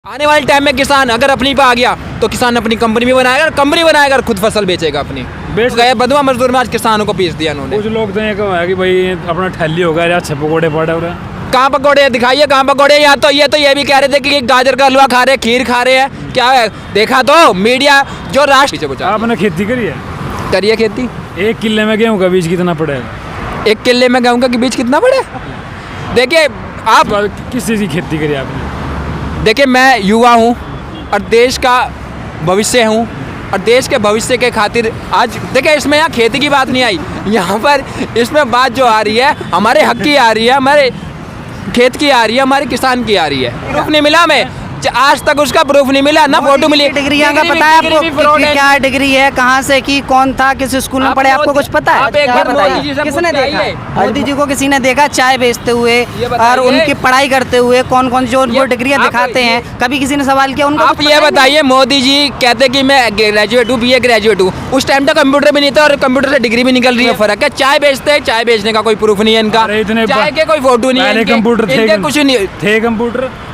आने वाले टाइम में किसान अगर अपनी पे आ गया तो किसान अपनी कंपनी भी बनाएगा और कंपनी बनाएगा और खुद फसल बेचेगा अपनी। बेच गए बंधुआ मजदूर में आज किसानों को पीस दिया उन्होंने। कुछ लोग तो ये कहा कि भाई अपना ठल्ली होगा यार, अच्छे पकौड़े पड़े हो रहे हैं। कहाँ पकौड़े दिखाइए, कहाँ पकौड़े? या तो ये भी कह रहे थे कि गाजर का हलवा खा रहे, खीर खा रहे हैं, क्या है? देखा तो मीडिया जो राष्ट्र आपने खेती करी है? करिए खेती। 1 किले में गेहूँ का बीज कितना पड़ेगा? 1 किले में गेहूँ का बीज कितना पड़े? देखिए आप किस चीज़ की खेती करी आपने? देखिए मैं युवा हूँ और देश का भविष्य हूँ और देश के भविष्य के खातिर आज देखिए इसमें यहाँ खेती की बात नहीं आई, यहाँ पर इसमें बात जो आ रही है हमारे हक की आ रही है, हमारे खेत की आ रही है, हमारे किसान की आ रही है। प्रूफ नहीं मिला हमें, आज तक उसका प्रूफ नहीं मिला ना, फोटो मिली। डिग्रियां का पता है आपको कि क्या डिग्री है, कहाँ से की, कौन था, किस स्कूल में पढ़े, आपको कुछ पता है? आप एक बार मोदी जी से किसने पूछ देखा? आइए। मोदी जी को किसी ने देखा चाय बेचते हुए और उनकी पढ़ाई करते हुए? कौन कौन जो उनको डिग्रियां दिखाते हैं, कभी किसी ने सवाल किया उनको? आप ये बताइए, मोदी जी कहते कि मैं ग्रेजुएट हूँ, BA ग्रेजुएट हूँ, उस टाइम तक कंप्यूटर भी नहीं था और कंप्यूटर से डिग्री भी निकल रही है। फर्क है, चाय बेचते हैं, चाय बेचने का कोई प्रूफ नहीं है इनका, चाय के कोई फोटो नहीं है, कंप्यूटर कुछ नहीं थे।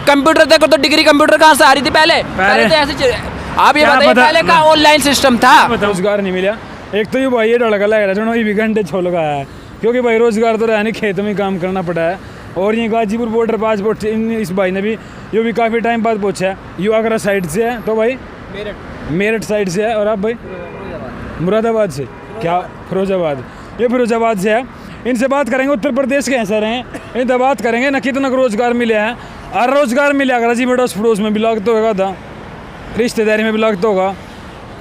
कंप्यूटर देखो तो डिग्री कंप्यूटर कहाँ से आ रही थी पहले तो ऐसे आप ये बताइए पहले का ऑनलाइन सिस्टम था। रोजगार नहीं मिला। एक तो ये भाई ये डड़का लग रहा है, ये भी घंटे छोल का है, क्योंकि भाई रोजगार तो रहा नहीं, खेतों में काम करना पड़ा है। और ये गाजीपुर बॉर्डर पासपोर्ट इस भाई ने भी ये भी काफ़ी टाइम बाद पूछा है। ये आगरा साइड से है, तो भाई मेरठ साइड से है, और आप भाई मुरादाबाद से, क्या फिरोजाबाद, ये फिरोजाबाद से है। इनसे बात करेंगे उत्तर प्रदेश के ऐसा रहे, इनसे बात करेंगे ना कितना रोजगार मिले हैं। और रोजगार मिले अगर जी अड़ोस पड़ोस में भी लागत होगा था, रिश्तेदारी में भी लागत होगा,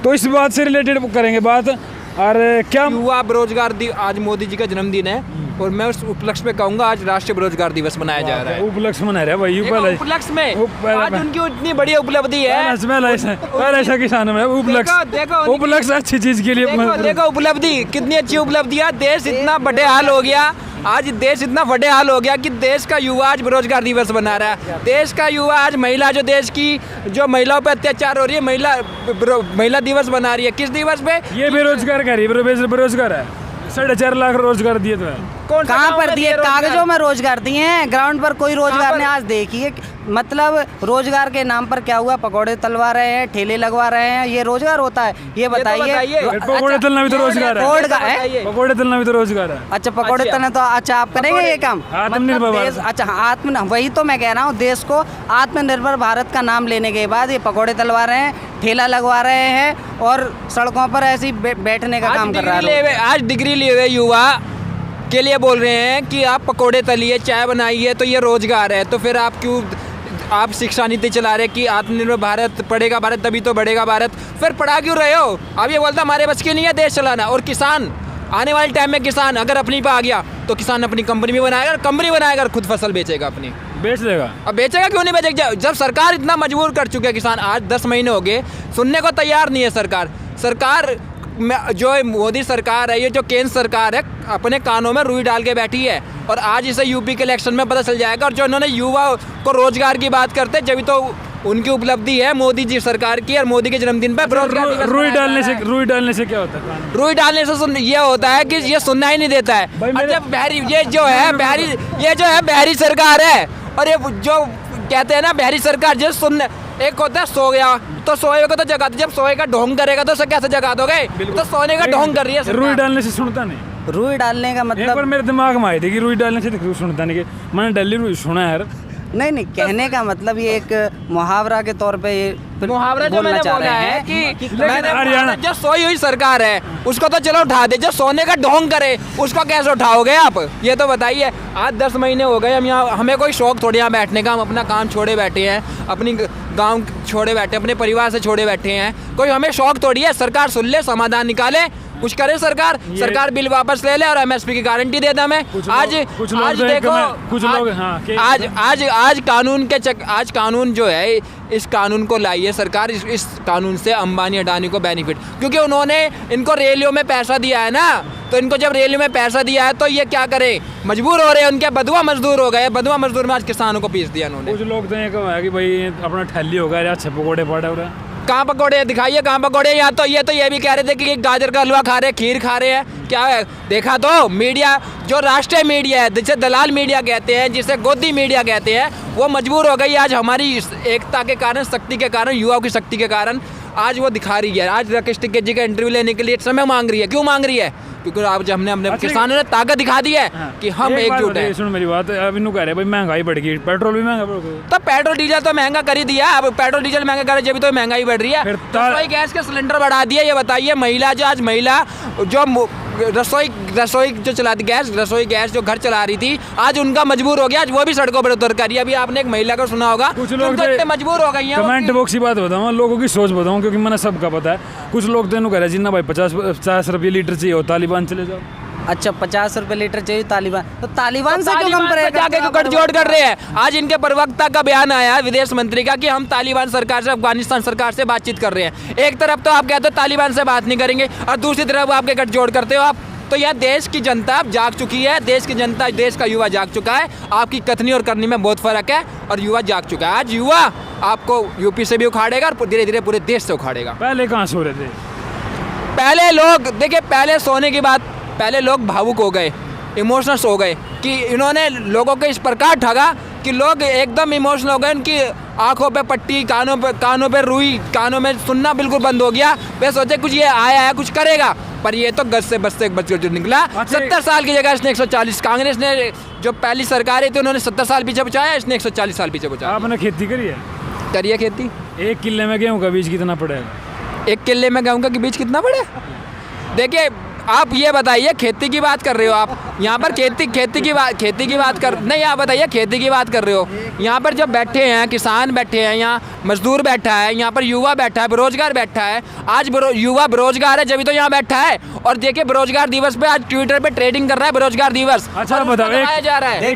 तो इस बात से रिलेटेड करेंगे बात। और क्या युवा बेरोजगार आज मोदी जी का जन्मदिन है और मैं उस उपलक्ष्य में कहूँगा आज राष्ट्रीय बेरोजगार दिवस मनाया जा रहा है। उपलक्ष्य मना रहा है भाई, उपलक्ष्य में आज उनकी इतनी बड़ी उपलब्धि है। ऐसा किसान में उपलक्ष्य अच्छी चीज के लिए देखो उपलब्धि कितनी अच्छी उपलब्धि है। देश इतना बड़े हाल हो गया, आज देश इतना बड़े हाल हो गया कि देश का युवा आज बेरोजगार दिवस मना रहा है। देश का युवा आज महिला जो देश की जो महिलाओं पे अत्याचार हो रही है, महिला दिवस मना रही है। किस दिवस पे? ये बेरोजगार कर रही है, बेरोजगार है। 4.5 लाख रोजगार दिए तो कौन कहाँ पर दिए? कागजों में रोजगार दिए हैं, ग्राउंड पर कोई रोजगार नहीं। आज देखिए मतलब रोजगार के नाम पर क्या हुआ, पकौड़े तलवा रहे हैं, ठेले लगवा रहे हैं, ये रोजगार होता है? ये बताइए। पकौड़े तलना भी तो रोजगार है, पकौड़े तलना भी तो रोजगार है। अच्छा पकौड़े तलना तो अच्छा आप करेंगे ये काम? आत्मनिर्भर। अच्छा वही तो मैं कह रहा हूँ, देश को आत्मनिर्भर भारत का नाम लेने के बाद ये पकौड़े तलवा रहे हैं, ठेला लगवा रहे हैं और सड़कों पर ऐसे बैठने का काम कर रहा है। आज डिग्री लिए हुए युवा के लिए बोल रहे हैं कि आप पकोड़े तलिए, चाय बनाइए, तो ये रोजगार है। तो फिर आप क्यों आप शिक्षा नीति चला रहे कि आत्मनिर्भर भारत, पढ़ेगा भारत तभी तो बढ़ेगा भारत? फिर पढ़ा क्यों रहे हो? अब ये बोलता हमारे बस की नहीं है देश चलाना। और किसान आने वाले टाइम में किसान अगर अपनी पे आ गया तो किसान अपनी कंपनी भी बनाएगा और कंपनी बनाएगा और खुद फसल बेचेगा अपनी। बेच देगा। अब बेचेगा क्यों नहीं बेचेगा? जब सरकार इतना मजबूर कर चुके हैं किसान, आज 10 महीने हो गए, सुनने को तैयार नहीं है सरकार जो मोदी सरकार है, ये जो केंद्र सरकार है, अपने कानों में रुई डाल के बैठी है। और आज इसे यूपी के इलेक्शन में पता चल जाएगा। और जो इन्होंने युवा को रोजगार की बात करते हैं, जब तो उनकी उपलब्धि है मोदी जी सरकार की और मोदी के जन्मदिन पर रुई डालने से क्या होता है? रुई डालने से ये होता है कि ये सुनना ही नहीं देता है। और जब ये जो है बहरी सरकार है, और ये जो कहते हैं ना बहरी सरकार, जो सुनने एक होता है सो गया तो सोए को तो जगाते, जब सोए का ढोंग करेगा तो उसे कैसे जगा दोगे? तो सोने का ढोंग कर रही है। रुई डालने से सुनता नहीं। रुई डालने का मतलब एक बार मेरे दिमाग में आई थी कि रुई डालने से सुनता नहीं, मैंने डेली रुई सुना है। नहीं कहने का मतलब ये एक मुहावरा के तौर पे ये मुहावरा जो मैंने बोला है कि हरियाणा जो सोई हुई सरकार है उसको तो चलो उठा दे, जो सोने का ढोंग करे उसको कैसे उठाओगे आप? ये तो बताइए। आज 10 महीने हो गए हम यहाँ, हमें कोई शौक थोड़ी यहाँ बैठने का, हम अपना काम छोड़े बैठे हैं, अपनी गाँव छोड़े बैठे, अपने परिवार से छोड़े बैठे हैं। कोई हमें शौक थोड़ी है। सरकार सुन ले, समाधान निकाले, कुछ करे सरकार बिल वापस ले ले और MSP की गारंटी दे दे हमें। आज देखो कुछ लोग आज कानून जो है, इस कानून को लाई है सरकार। इस कानून से अंबानी अडानी को बेनिफिट, क्योंकि उन्होंने इनको रेलियों में पैसा दिया है ना, तो इनको जब रेलियों में पैसा दिया है तो ये क्या करे, मजबूर हो रहे हैं, उनके बंधुआ मजदूर हो गए। बंधुआ मजदूर में आज किसानों को पीस दिया उन्होंने। कुछ लोग तो ये कहा कि भाई अपना ठल्ली होगा यार, अच्छे पकौड़े पड़े हो रहे हैं। कहाँ पकौड़े दिखाइए, कहाँ पकौड़े? या तो ये भी कह रहे थे कि गाजर का हलवा खा रहे, खीर खा रहे हैं, क्या है? देखा तो मीडिया जो राष्ट्रीय मीडिया है, जिसे दलाल मीडिया कहते हैं, जिसे गोदी मीडिया कहते हैं, वो मजबूर हो गई आज हमारी इस एकता के कारण, शक्ति के कारण, युवाओं की शक्ति के कारण आज वो दिखा रही है। आज राकेश टिकैत जी का इंटरव्यू लेने के लिए समय मांग रही है। क्यों मांग रही है? क्योंकि आज हमने अपने किसानों ने ताकत दिखा दी है कि हम एकजुट हैं। सुन मेरी बात, अब इन्हों कह रहे भाई महंगाई बढ़ गई, पेट्रोल भी महंगा बढ़ गया। तो पेट्रोल डीजल तो महंगा कर ही दिया। अब पेट्रोल डीजल महंगा करे जब तो महंगाई बढ़ रही है। फिर रसोई गैस के सिलेंडर बढ़ा दिया। ये बताइए, महिला जो आज महिला जो रसोई जो चलाती रसोई गैस जो घर चला रही थी, आज उनका मजबूर हो गया, आज वो भी सड़कों पर उतर कर रही है। अभी आपने एक महिला को सुना होगा, कुछ लोग इतने मजबूर हो गई हैं। कमेंट बॉक्स की बात बताऊँ, लोगों की सोच बताऊँ, क्योंकि मैंने सबका पता है। कुछ लोग तो इन्हों कह रहे जिन्ना भाई 50 रुपये लीटर चाहिए हो, तालिबान चले जाओ। अच्छा 50 रुपए लीटर चाहिए तालिबान, तो तालिबान से क्यों कंपेयर जाके क्यों गठजोड़ कर रहे हैं? आज इनके प्रवक्ता का बयान आया विदेश मंत्री का कि हम तालिबान सरकार से, अफगानिस्तान सरकार से बातचीत कर रहे हैं। एक तरफ तो आप कहते हो तालिबान से बात नहीं करेंगे और दूसरी तरफ आपके गठजोड़ करते हो आप। तो यह देश की जनता अब जाग चुकी है, देश की जनता, देश का युवा जाग चुका है। आपकी कथनी और करनी में बहुत फर्क है और युवा जाग चुका है। आज युवा आपको यूपी से भी उखाड़ेगा और धीरे धीरे पूरे देश से उखाड़ेगा। पहले कहाँ सो रहे थे? पहले लोग देखिए, पहले सोने की बात, पहले लोग भावुक हो गए, इमोशनल हो गए कि इन्होंने लोगों को इस प्रकार ठगा कि लोग एकदम इमोशनल हो गए। उनकी आंखों पे पट्टी, कानों पे रुई, कानों में सुनना बिल्कुल बंद हो गया। वे सोचे कुछ ये आया है, कुछ करेगा, पर ये तो गज से बच के जो निकला। 70 साल की जगह इसने 140, कांग्रेस ने जो पहली सरकारें थी उन्होंने 70 साल पीछे पहुंचाया, इसने 140 साल पीछे पहुंचाया। आपने खेती करी है? करिए खेती। 1 किले में गेहूँ का बीज कितना पड़ेगा? 1 किले में गेहूँ का बीज कितना पड़े? देखिए, आप ये बताइए, खेती की बात कर रहे हो आप यहाँ पर, खेती की बात कर नहीं, आप बताइए खेती की बात कर रहे हो। यहाँ पर जब बैठे हैं किसान, बैठे हैं यहाँ, मजदूर बैठा है, यहाँ पर युवा बैठा है, बेरोजगार बैठा है। आज युवा बेरोजगार है जब तो यहाँ बैठा है। और देखिए, बेरोजगार दिवस पे आज ट्विटर पे ट्रेडिंग कर रहा है बेरोजगार दिवस। अच्छा बताओ, जा रहा है।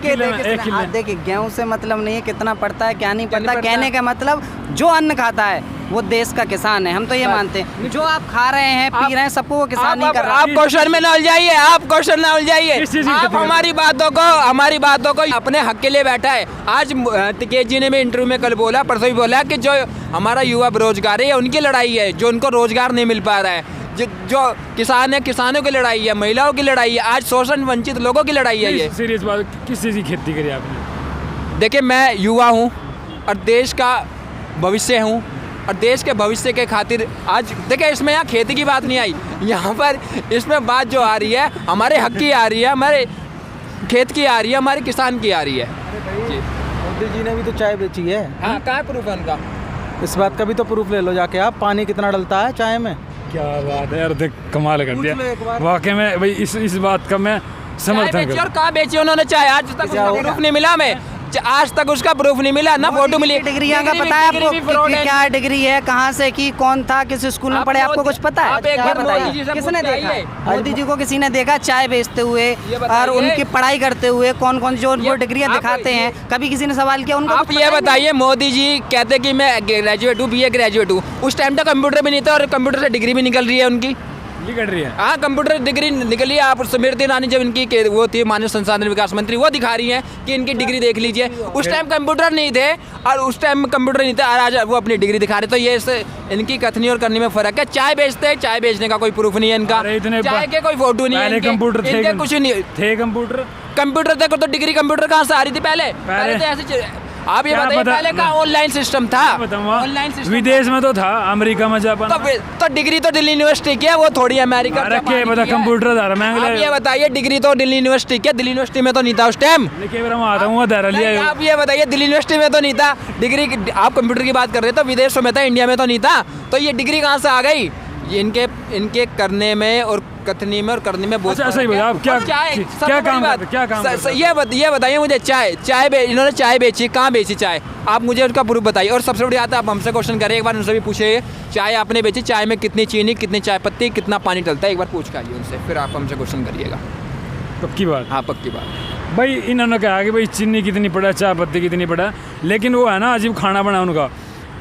देखिए गेहूं से मतलब नहीं है कितना पड़ता है, क्या नहीं पड़ता। कहने का मतलब जो अन्न खाता है वो देश का किसान है, हम तो ये मानते हैं। जो आप खा रहे हैं, पी रहे हैं, सबको वो किसान ही कर रहा है। आप क्वेश्चन में ना उलझाइए, आप क्वेश्चन ना उलझाइए। आप हमारी बातों को अपने हक के लिए बैठा है। आज टिकैत जी ने भी इंटरव्यू में कल बोला, परसों भी बोला कि जो हमारा युवा बेरोजगार है, उनकी लड़ाई है। जो उनको रोजगार नहीं मिल पा रहा है, जो किसान है, किसानों की लड़ाई है, महिलाओं की लड़ाई है, आज शोषण वंचित लोगों की लड़ाई है। ये सीरियस बात, किस चीज़ की खेती करी आपने? देखिए, मैं युवा हूँ और देश का भविष्य हूँ और देश के भविष्य के खातिर आज देखिए, इसमें यहाँ खेती की बात नहीं आई, यहाँ पर इसमें बात जो आ रही है हमारे हक की आ रही है, हमारे खेत की आ रही है, हमारे किसान की आ रही है। जी, मोदी जी ने भी तो चाय बेची है। हाँ, कहाँ प्रूफ है उनका? इस बात का भी तो प्रूफ ले लो जाके आप, पानी कितना डलता है चाय में। क्या बात है यार, देख कमाल कर दिया वाकई में भाई। इस बात का मैं समर्थन करता हूं। और कहाँ बेची उन्होंने चाय? आज तक उसका प्रूफ नहीं मिला। मैं आज तक उसका प्रूफ नहीं मिला, ना फोटो मिली। डिग्रियां का पता है आपको क्या डिग्री है, कहाँ से की, कौन था, किस स्कूल में पढ़े, आपको कुछ पता है? क्या बताइए, किसने देखा? मोदी जी को किसी ने देखा चाय बेचते हुए और उनकी पढ़ाई करते हुए? कौन कौन जो उनको डिग्रियां दिखाते हैं, कभी किसी ने सवाल किया उनको? आप ये बताइए, मोदी जी कहते कि मैं ग्रेजुएट हूँ, BA ग्रेजुएट हूँ, उस टाइम तक कंप्यूटर भी नहीं था और कंप्यूटर से डिग्री भी निकल रही है उनकी। निकल रही है। हाँ, कंप्यूटर डिग्री निकली है। आप स्मृति ईरानी जब इनकी वो थी मानव संसाधन विकास मंत्री, वो दिखा रही हैं कि इनकी डिग्री देख लीजिए। उस टाइम कंप्यूटर नहीं थे और उस टाइम कंप्यूटर नहीं था और आज वो अपनी डिग्री दिखा रहे। तो ये इनकी कथनी और करनी में फर्क है। चाय बेचते हैं, चाय बेचने का कोई प्रूफ नहीं है इनका, चाय के कोई फोटो नहीं है, कंप्यूटर थे कुछ नहीं थे। कंप्यूटर देखो तो डिग्री कंप्यूटर कहाँ से आ रही थी? पहले तो ऐसे आप ये बताइए, पहले का ऑनलाइन सिस्टम था। ऑनलाइन सिस्टम विदेश में तो था, अमेरिका में, जापान। तो डिग्री तो दिल्ली यूनिवर्सिटी की है, वो थोड़ी अमेरिका कंप्यूटर था। आप ये बताइए, डिग्री तो दिल्ली यूनिवर्सिटी की, दिल्ली यूनिवर्सिटी में तो नहीं था उस टाइम। आप ये बताइए, दिल्ली यूनिवर्सिटी में तो नहीं था डिग्री। आप कंप्यूटर की बात कर रहे थे, तो विदेशों में था, इंडिया में तो नहीं था। तो ये डिग्री कहाँ से आ गई? ये इनके करने में और कथनी में और करने में बहुत सही बताया। आप क्या काम ये बताइए मुझे, इन्होंने चाय बेची, कहाँ बेची चाय? आप मुझे उसका प्रूफ बताइए। और सबसे बड़ी बात है, आप हमसे क्वेश्चन करें, एक बार उनसे भी पूछिए, चाय आपने बेची, चाय में कितनी चीनी, कितनी चाय पत्ती, कितना पानी डलता है, एक बार पूछ के आइए उनसे, फिर आप हमसे क्वेश्चन करिएगा। पक्की बात? हाँ, पक्की बात। भाई इन्होंने कहा कि भाई चीनी कितनी पड़ा, चाय पत्ती कितनी पड़ा, लेकिन वो है ना अजीब खाना बना उनका,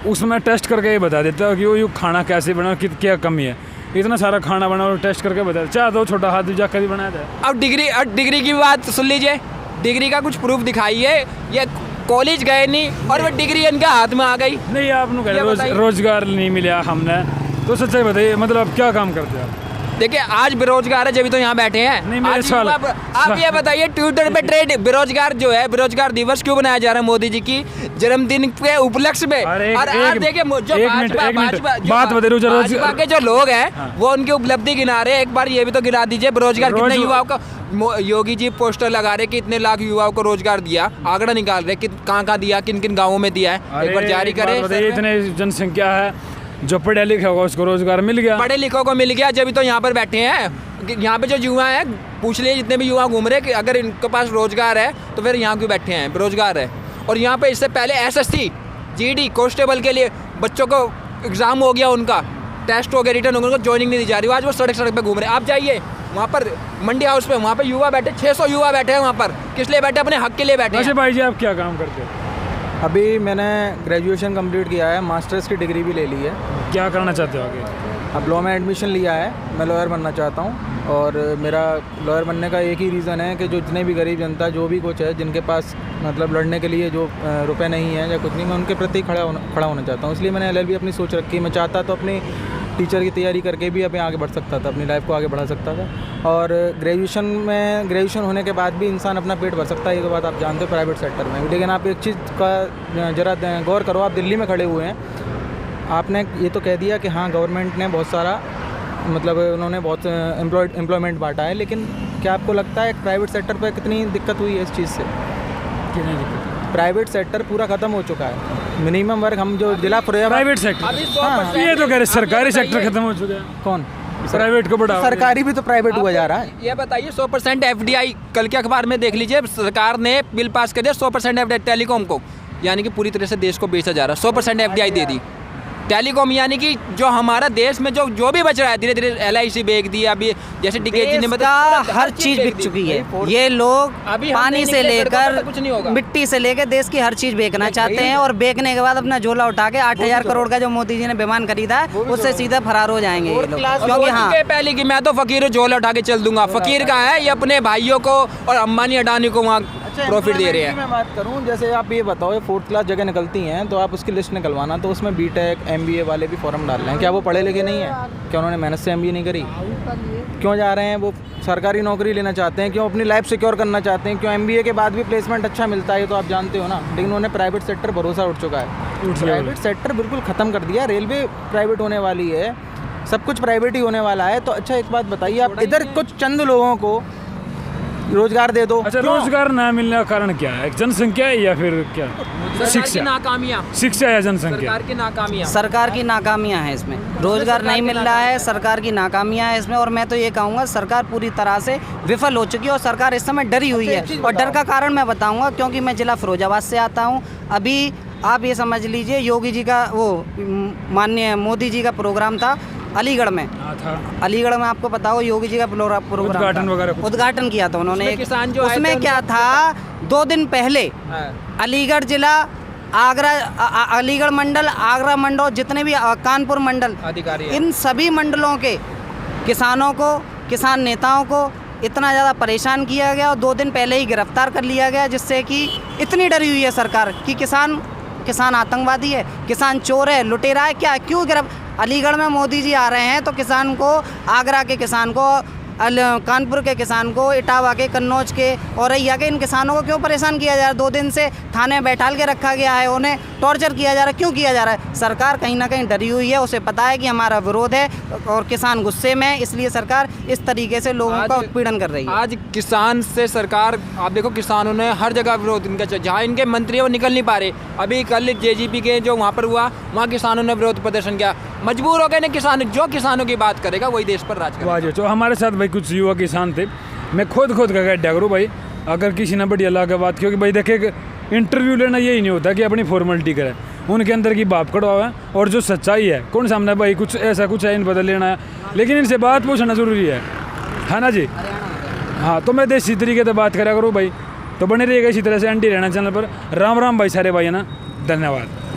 उसमें टेस्ट करके ये बता देता है कि वो खाना कैसे बना, क्या कमी है। इतना सारा खाना बना और टेस्ट करके बता, चाह तो छोटा हाथ जाकर भी बनाया था। अब डिग्री की बात सुन लीजिए, डिग्री का कुछ प्रूफ दिखाइए। ये कॉलेज गए नहीं और वो डिग्री इनके हाथ में आ गई। नहीं, आप रोजगार नहीं मिला हमने, तो सच्चाई बताइए, मतलब आप क्या काम करते हैं? देखिए आज बेरोजगार है जब तो यहाँ बैठे हैं। नहीं, मेरे आज सवाल- आप ये बताइए ट्विटर पे ट्रेड बेरोजगार जो है, बेरोजगार दिवस क्यों बनाया जा रहा है मोदी जी की जन्मदिन के उपलक्ष्य में? अरे और आज देखिए जो एक मिनट, बात बता रही हूँ, भाजपा के जो लोग हैं वो उनकी उपलब्धि गिना रहे हैं। एक बार ये भी तो गिना दीजिए बेरोजगार कितने युवाओं का। योगी जी पोस्टर लगा रहे कि इतने लाख युवाओं को रोजगार दिया, आंकड़ा निकाल रहे कि कहाँ दिया, किन किन गाँवों में दिया है, एक बार जारी करें। इतने जनसंख्या है, जो पढ़े लिखे होगा उसको रोजगार मिल गया। पढ़े लिखों को मिल गया जब तो यहाँ पर बैठे हैं। यहाँ पे जो युवा हैं पूछ लिए जितने भी युवा घूम रहे कि अगर इनके पास रोजगार है तो फिर यहाँ क्यों बैठे हैं, बेरोजगार है। और यहाँ पे इससे पहले SSC GD कांस्टेबल के लिए बच्चों को एग्ज़ाम हो गया, उनका टेस्ट हो गया, रिटर्न हो गया, उनको ज्वाइनिंग नहीं दी जा रही। आज वो सड़क पे घूम रहे हैं। आप जाइए वहाँ पर मंडी हाउस पे, वहाँ पे युवा बैठे 600 युवा बैठे हैं वहाँ पर। किस लिए बैठे? अपने हक के लिए बैठे हैं। अच्छा भाई जी, आप क्या काम करते हो? अभी मैंने ग्रेजुएशन कंप्लीट किया है, मास्टर्स की डिग्री भी ले ली है। क्या करना चाहते हो आगे? अब लॉ में एडमिशन लिया है, मैं लॉयर बनना चाहता हूँ। और मेरा लॉयर बनने का एक ही रीज़न है कि जो जितने भी गरीब जनता जो भी कुछ है जिनके पास मतलब लड़ने के लिए जो रुपए नहीं है या कुछ नहीं, मैं उनके प्रति खड़ा होना चाहता हूँ। इसलिए मैंने LLB अपनी सोच रखी। मैं चाहता तो अपनी टीचर की तैयारी करके भी अपने आगे बढ़ सकता था, अपनी लाइफ को आगे बढ़ा सकता था। और ग्रेजुएशन होने के बाद भी इंसान अपना पेट भर सकता है, ये तो बात आप जानते हो प्राइवेट सेक्टर में। लेकिन आप एक चीज़ का ज़रा गौर करो, आप दिल्ली में खड़े हुए हैं, आपने ये तो कह दिया कि हाँ गवर्नमेंट ने बहुत सारा मतलब उन्होंने बहुत एम्प्लॉयमेंट बांटा है, लेकिन क्या आपको लगता है प्राइवेट सेक्टर पर कितनी दिक्कत हुई है इस चीज़ से? कितनी दिक्कत? प्राइवेट सेक्टर पूरा ख़त्म हो चुका है। मिनिमम वर्ग हम जो जिला प्राइवेट सेक्टर, अभी हाँ, ये तो कह रहे सरकारी सेक्टर खत्म हो चुका है। कौन? प्राइवेट को बढ़ाओ। सरकारी भी तो प्राइवेट हुआ जा रहा है। ये बताइए 100% FDI, कल के अखबार में देख लीजिए सरकार ने बिल पास कर दिया 100% FDI टेलीकॉम को, यानी कि पूरी तरह से देश को बेचा जा रहा है। 100% FDI दे दी टेलीकॉम, यानी कि जो हमारा देश में जो भी बच रहा है धीरे धीरे LIC बेच दी। अभी जैसे टिकट जी ने का हर चीज बिक चुकी है। ये लोग अभी हम पानी नहीं से निकले, सड़कों पे लेकर कुछ नहीं होगा। मिट्टी से लेकर देश की हर चीज बेचना चाहते हैं, और बेचने के बाद अपना झोला उठा के 8,000 करोड़ का जो मोदी जी ने विमान खरीदा है उससे सीधा फरार हो जाएंगे ये लोग। क्योंकि हाँ पहले कि मैं तो फकीर झोला उठा के चल दूंगा। फकीर का है ये अपने भाइयों को और अंबानी अडानी को वहाँ प्रॉफिट दे रहे हैं। मैं बात करूं, जैसे आप ये बताओ, ये 4th क्लास जगह निकलती हैं तो आप उसकी लिस्ट निकलवाना, तो उसमें BTech MBA वाले भी फॉर्म डाल रहे हैं। क्या वो पढ़े लिखे नहीं है? क्या उन्होंने मेहनत से MBA नहीं करी? क्यों जा रहे हैं? वो सरकारी नौकरी लेना चाहते हैं, क्यों अपनी लाइफ सिक्योर करना चाहते हैं, क्यों MBA के बाद भी प्लेसमेंट अच्छा मिलता है, ये तो आप जानते हो ना। लेकिन उन्होंने प्राइवेट सेक्टर भरोसा उठ चुका है। प्राइवेट सेक्टर बिल्कुल ख़त्म कर दिया। रेलवे प्राइवेट होने वाली है, सब कुछ प्राइवेट ही होने वाला है। तो अच्छा एक बात बताइए, आप इधर कुछ चंद लोगों को रोजगार दे दो। अच्छा, रोजगार ना मिलने का कारण क्या है? जनसंख्या है या फिर क्या? शिक्षा, नाकामियाँ, शिक्षा या जनसंख्या? सरकार की नाकामियाँ, सरकार की नाकामियां हैं इसमें। रोजगार नहीं मिल रहा है, सरकार की नाकामियां हैं इसमें। और मैं तो ये कहूँगा सरकार पूरी तरह से विफल हो चुकी है और सरकार इस समय डरी हुई है। और डर का कारण मैं बताऊँगा, क्योंकि मैं जिला फिरोजाबाद से आता हूँ। अभी आप ये समझ लीजिए योगी जी का वो माननीय मोदी जी का प्रोग्राम था अलीगढ़ में। अलीगढ़ में आपको पता हो योगी जी का प्रोग्राम उद्घाटन किया था उन्होंने। किसान जो उसमें क्या था, 2 दिन पहले अलीगढ़ जिला, आगरा, अलीगढ़ मंडल, आगरा मंडल, जितने भी कानपुर मंडल अधिकारी, इन सभी मंडलों के किसानों को, किसान नेताओं को इतना ज़्यादा परेशान किया गया और 2 दिन पहले ही गिरफ्तार कर लिया गया, जिससे कि इतनी डरी हुई है सरकार कि किसान आतंकवादी है, किसान चोर है, लुटेरा है। क्या क्यों अलीगढ़ में मोदी जी आ रहे हैं तो किसान को, आगरा के किसान को, कानपुर के किसान को, इटावा के, कन्नौज के, औरैया के, इन किसानों को क्यों परेशान किया जा रहा है? 2 दिन से थाने में बैठाल के रखा गया है, उन्हें टॉर्चर किया जा रहा है। क्यों किया जा रहा है? सरकार कहीं ना कहीं डरी हुई है, उसे पता है कि हमारा विरोध है और किसान गुस्से में है, इसलिए सरकार इस तरीके से लोगों का उत्पीड़न कर रही है। आज किसान से सरकार, आप देखो किसानों ने हर जगह विरोध इनका, जहाँ इनके मंत्री वो निकल नहीं पा रहे। अभी कल JGP के जो वहाँ पर हुआ, वहाँ किसानों ने विरोध प्रदर्शन किया, मजबूर हो गए ना किसान। जो किसानों की बात करेगा वही देश पर राज करेगा। तो हमारे साथ भाई कुछ युवा किसान थे, मैं खुद का गड्ढा करूँ भाई, अगर किसी ने बढ़िया लगा बात, क्योंकि भाई देखिए इंटरव्यू लेना यही नहीं होता कि अपनी फॉर्मेलिटी करे, उनके अंदर की बात कड़वा है और जो सच्चाई है कौन सामने भाई कुछ ऐसा कुछ है इन बदल लेना है, लेकिन इनसे बात पूछना ज़रूरी है ना जी। हाँ, तो मैं देसी तरीके से बात करा करूँ भाई, तो बने रहिएगा इसी तरह से एंटी रहना चैनल पर। राम राम भाई सारे भाई, है ना, धन्यवाद।